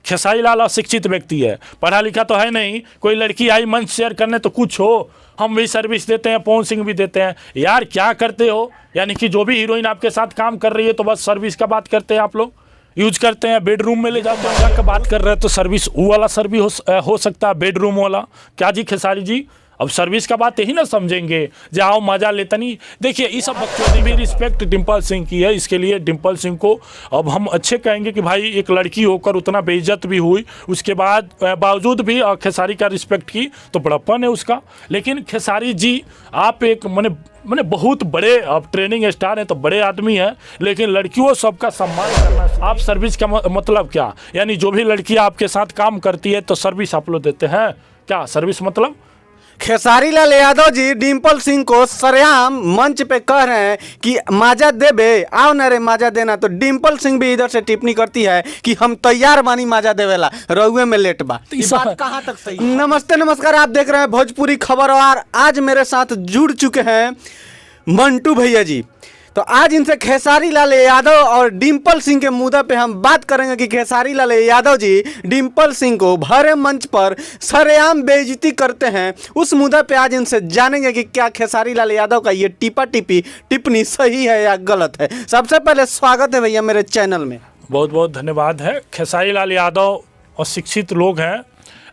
खेसारी लाल अशिक्षित व्यक्ति है, पढ़ा लिखा तो है नहीं। कोई लड़की आई मंच शेयर करने तो कुछ हो, हम भी सर्विस देते हैं, पवन सिंह भी देते हैं। यार क्या करते हो, यानी कि जो भी हीरोइन आपके साथ काम कर रही है तो बस सर्विस का बात करते हैं आप लोग, यूज करते हैं, बेडरूम में ले जाते हैं। का बात कर रहे हैं तो सर्विस वो वाला सर्विस हो सकता है, बेडरूम वाला। क्या जी खेसारी जी, अब सर्विस का बात यही ना समझेंगे, जाओ मजा लेता नहीं। देखिए ये सब बकचोदी भी रिस्पेक्ट डिम्पल सिंह की है, इसके लिए डिम्पल सिंह को अब हम अच्छे कहेंगे कि भाई एक लड़की होकर उतना बेइज्जत भी हुई, उसके बाद बावजूद भी खेसारी का रिस्पेक्ट की तो बड़प्पन है उसका। लेकिन खेसारी जी आप एक मैंने बहुत बड़े आप ट्रेनिंग स्टार हैं तो बड़े आदमी हैं, लेकिन लड़कियों सबका सम्मान करना। आप सर्विस का मतलब क्या, यानी जो भी लड़की आपके साथ काम करती है तो सर्विस आप लोग देते हैं क्या? सर्विस मतलब खेसारी लाल यादव जी डिम्पल सिंह को सरेआम मंच पे कह रहे हैं कि माजा देबे, आओ ना रे माजा देना। तो डिम्पल सिंह भी इधर से टिप्पणी करती है कि हम तैयार बानी माजा देवेला, रउए में लेट बा। ये बात कहाँ तक सही है? नमस्ते नमस्कार, आप देख रहे हैं भोजपुरी खबर और आज मेरे साथ जुड़ चुके हैं मंटू भैया जी। तो आज इनसे खेसारी लाल यादव और डिम्पल सिंह के मुद्दे पे हम बात करेंगे कि खेसारी लाल यादव जी डिम्पल सिंह को भरे मंच पर सरेआम बेइज्जती करते हैं। उस मुद्दे पे आज इनसे जानेंगे कि क्या खेसारी लाल यादव का ये टिप्पणी सही है या गलत है। सबसे पहले स्वागत है भैया मेरे चैनल में। बहुत बहुत धन्यवाद है। खेसारी लाल यादव अशिक्षित लोग हैं,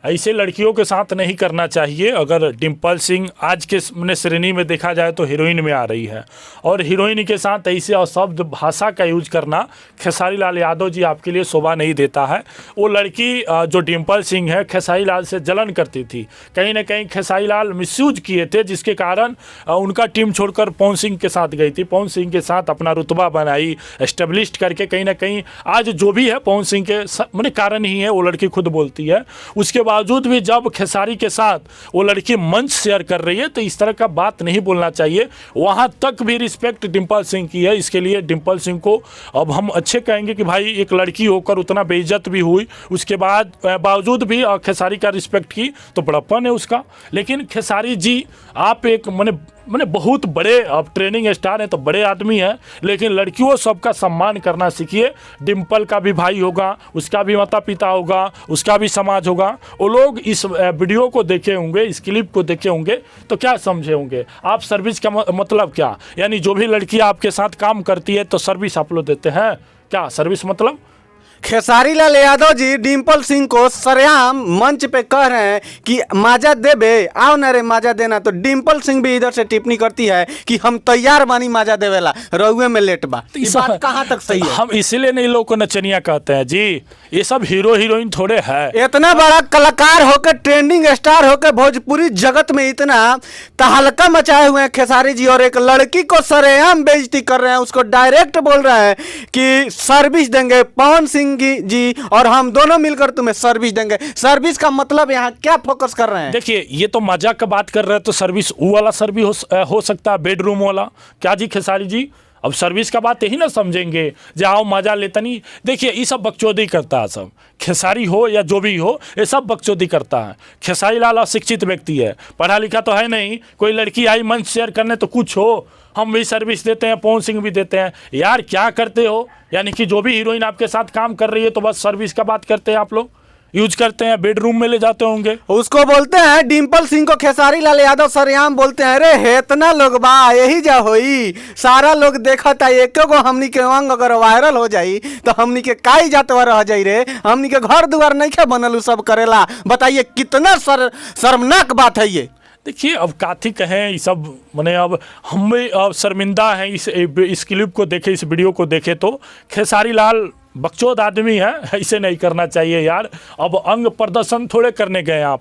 ऐसे लड़कियों के साथ नहीं करना चाहिए। अगर डिम्पल सिंह आज के श्रेणी में देखा जाए तो हीरोइन में आ रही है, और हीरोइन के साथ ऐसे अशब्द भाषा का यूज करना खेसारी लाल यादव जी आपके लिए शोभा नहीं देता है। वो लड़की जो डिम्पल सिंह है खेसारी लाल से जलन करती थी, कहीं ना कहीं खेसारी लाल मिसयूज किए थे, जिसके कारण उनका टीम छोड़कर पवन सिंह के साथ गई थी। पवन सिंह के साथ अपना रुतबा बनाई, एस्टेब्लिश करके कहीं ना कहीं आज जो भी है पवन सिंह के कारण ही है, वो लड़की खुद बोलती है। उसके बावजूद भी जब खेसारी के साथ वो लड़की मंच शेयर कर रही है तो इस तरह का बात नहीं बोलना चाहिए। वहां तक भी रिस्पेक्ट डिम्पल सिंह की है, इसके लिए डिम्पल सिंह को अब हम अच्छे कहेंगे कि भाई एक लड़की होकर उतना बेइज्जत भी हुई, उसके बाद बावजूद भी खेसारी का रिस्पेक्ट की तो बड़प्पन है उसका। लेकिन खेसारी जी आप एक मैंने बहुत बड़े अब ट्रेनिंग स्टार हैं तो बड़े आदमी हैं, लेकिन लड़कियों सबका सम्मान करना सीखिए। डिम्पल का भी भाई होगा, उसका भी माता पिता होगा, उसका भी समाज होगा। वो लोग इस वीडियो को देखे होंगे, इस क्लिप को देखे होंगे तो क्या समझे होंगे। आप सर्विस का मतलब क्या, यानी जो भी लड़की आपके साथ काम करती है तो सर्विस आप लोग देते हैं क्या? सर्विस मतलब खेसारी लाल यादव जी डिम्पल सिंह को सरेआम मंच पे कह रहे हैं कि माजा देबे, आओ ना रे माजा देना। तो डिम्पल सिंह भी इधर से टिप्पणी करती है कि हम तैयार बानी माजा देवेला, रउए में लेट बा। ये बात कहाँ तक सही है? हम इसीलिए नहीं लोग को नचनिया कहते हैं जी, ये सब हीरो हीरोइन थोड़े है। इतना बड़ा कलाकार होकर, ट्रेंडिंग स्टार होकर भोजपुरी जगत में इतना तहलका मचाए हुए हैं खेसारी जी, और एक लड़की को सरेआम बेइज्जती कर रहे हैं, उसको डायरेक्ट बोल रहे हैं कि सर्विस देंगे पवन सिंह जी और हम दोनों मिलकर तुम्हें सर्विस देंगे। सर्विस का मतलब यहाँ क्या फोकस कर रहे हैं? देखिए ये तो मजाक का बात कर रहे हैं तो सर्विस वो वाला सर्विस हो सकता है, बेडरूम वाला। क्या जी खेसारी जी, अब सर्विस का बात यही ना समझेंगे, जाओ मजा लेता नहीं। देखिए ये सब बकचोदी करता है, सब खेसारी हो या जो भी हो ये सब बकचोदी करता है। खेसारी लाल अशिक्षित व्यक्ति है, पढ़ा लिखा तो है नहीं। कोई लड़की आई मंच शेयर करने तो कुछ हो, हम भी सर्विस देते हैं, पवन सिंह भी देते हैं। यार क्या करते हो, यानी कि जो भी हीरोइन आपके साथ काम कर रही है तो बस सर्विस का बात करते हैं आप लोग, यूज करते हैं, बेडरूम में ले जाते होंगे। उसको बोलते हैं डिम्पल सिंह को खेसारी लाल यादव सरेआम बोलते हैं, अरे इतना लोग बा यही जा होई, सारा लोग देखा था, एक को हमनी के अंग अगर वायरल हो जाई तो हमनी के काई जातवा रह जाई रे, हमनी के घर दुआर नहीं खे बनल उ सब करेला। बताइए कितना शर्मनाक बात है ये। देखिए अब काथी कहें ये सब, मैंने अब हम भी अब शर्मिंदा हैं इस क्लिप को देखे, इस वीडियो को देखे तो। खेसारी लाल बकचोद आदमी है, ऐसे नहीं करना चाहिए यार। अब अंग प्रदर्शन थोड़े करने गए, आप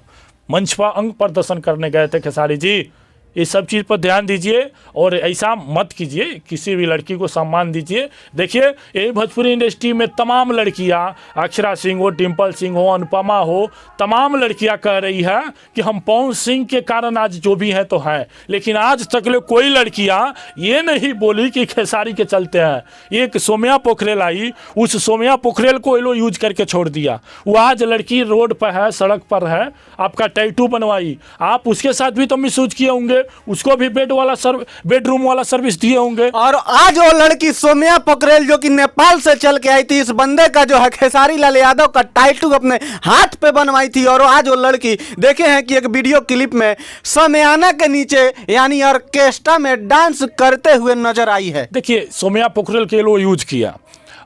मंच पर अंग प्रदर्शन करने गए थे खेसारी जी। इस सब चीज़ पर ध्यान दीजिए और ऐसा मत कीजिए, किसी भी लड़की को सम्मान दीजिए। देखिए यही भोजपुरी इंडस्ट्री में तमाम लड़कियां, अक्षरा सिंह हो, डिम्पल सिंह हो, अनुपमा हो, तमाम लड़कियां कह रही है कि हम पवन सिंह के कारण आज जो भी हैं तो हैं, लेकिन आज तक कोई लड़कियां ये नहीं बोली कि खेसारी के चलते हैं। एक सोम्या पोखरेल आई, उस सोम्या पोखरेल को ये लोग यूज करके छोड़ दिया। वो आज लड़की रोड पर है, सड़क पर है, आपका टैटू बनवाई, आप उसके साथ भी तो मिसयूज किए होंगे। उसको भी बेडरूम वाला सर्विस दिए होंगे। और आज वो लड़की सोम्या पोखरेल जो कि नेपाल से चल के आई थी, इस बंदे का जो है खेसारी लाल यादव का टाइटू अपने हाथ पे बनवाई थी, और आज वो लड़की देखे हैं कि एक वीडियो क्लिप में समियाना के नीचे यानी ऑर्केस्ट्रा में डांस करते हुए नजर आई है। देखिए, सोम्या पोखरेल के लिए यूज किया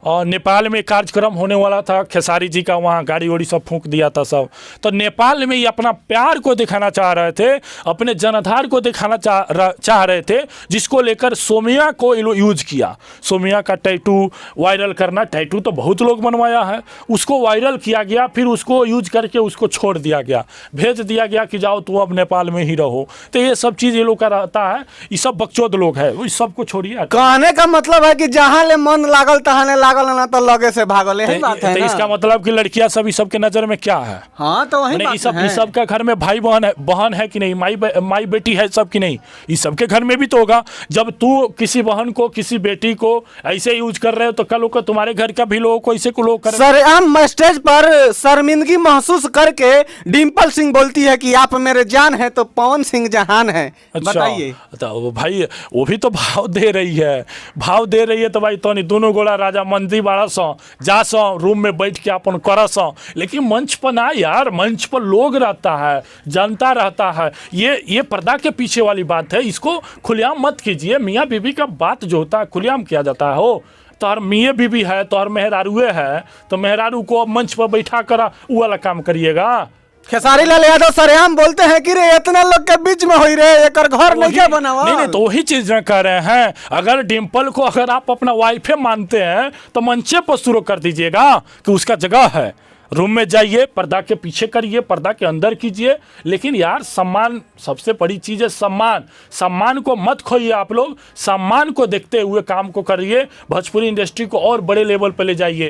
और नेपाल में कार्यक्रम होने वाला था खेसारी जी का, वहाँ गाड़ी वाड़ी सब फूंक दिया था सब, तो नेपाल में ही अपना प्यार को दिखाना चाह रहे थे, अपने जनाधार को दिखाना चाह रहे थे, जिसको लेकर सोम्या को यूज किया। सोम्या का टैटू वायरल करना, टैटू तो बहुत लोग बनवाया है, उसको वायरल किया गया, फिर उसको यूज करके उसको छोड़ दिया गया, भेज दिया गया कि जाओ तू अब नेपाल में ही रहो। तो ये सब चीज़ ये लोग का रहता है, ये सब बकचोद लोग है, इस सब को छोड़िए। कहने का मतलब है कि जहाँ ले मन लागल तहाँ ना तो लगे से भागल, यही बात है ना। इसका मतलब कि लड़कियां सब इस सब के नजर में क्या है? हाँ, तो वही बात है। इस सब का घर में भाई बहन है कि नहीं, माई बेटी है सब कि नहीं? इस सब के घर में भी तो होगा। जब तू किसी बहन को किसी बेटी को ऐसे यूज कर रहे हो तो कल को तुम्हारे घर का भी लोगों को ऐसे को लोग कर। सरेआम स्टेज पर शर्मिंदगी महसूस करके डिम्पल सिंह बोलती है कि आप मेरे जान है तो पवन सिंह जहान है। बताइए तो भाई वो भी तो भाव दे रही है तो भाई तो नहीं, दोनों गोला राजा मंदी बाड़ा सो जा सो रूम में बैठ के अपन कर सो, लेकिन मंच पर ना यार, मंच पर लोग रहता है, जनता रहता है, ये पर्दा के पीछे वाली बात है, इसको खुलेआम मत कीजिए। मियाँ बीबी का बात जो होता है खुलेआम किया जाता है। हो तो हर मियाँ बीबी है तो हर मेहरारूए है, तो मेहरारू को मंच पर बैठा कर वो वाला काम करिएगा। खेसारी लाल यादव सरेआम बोलते हैं कि रे इतना लोग के बीच में होई रे, एकर घर नहीं क्या बनावा। नहीं तो वही चीज कह रहे हैं, अगर डिम्पल को अगर आप अपना वाइफे मानते हैं तो मंचे पर शुरू कर दीजिएगा कि उसका जगह है, रूम में जाइए, पर्दा के पीछे करिए, पर्दा के अंदर कीजिए, लेकिन यार सम्मान सबसे बड़ी चीज़ है। सम्मान को मत खोइए आप लोग, सम्मान को देखते हुए काम को करिए, भोजपुरी इंडस्ट्री को और बड़े लेवल पर ले जाइए।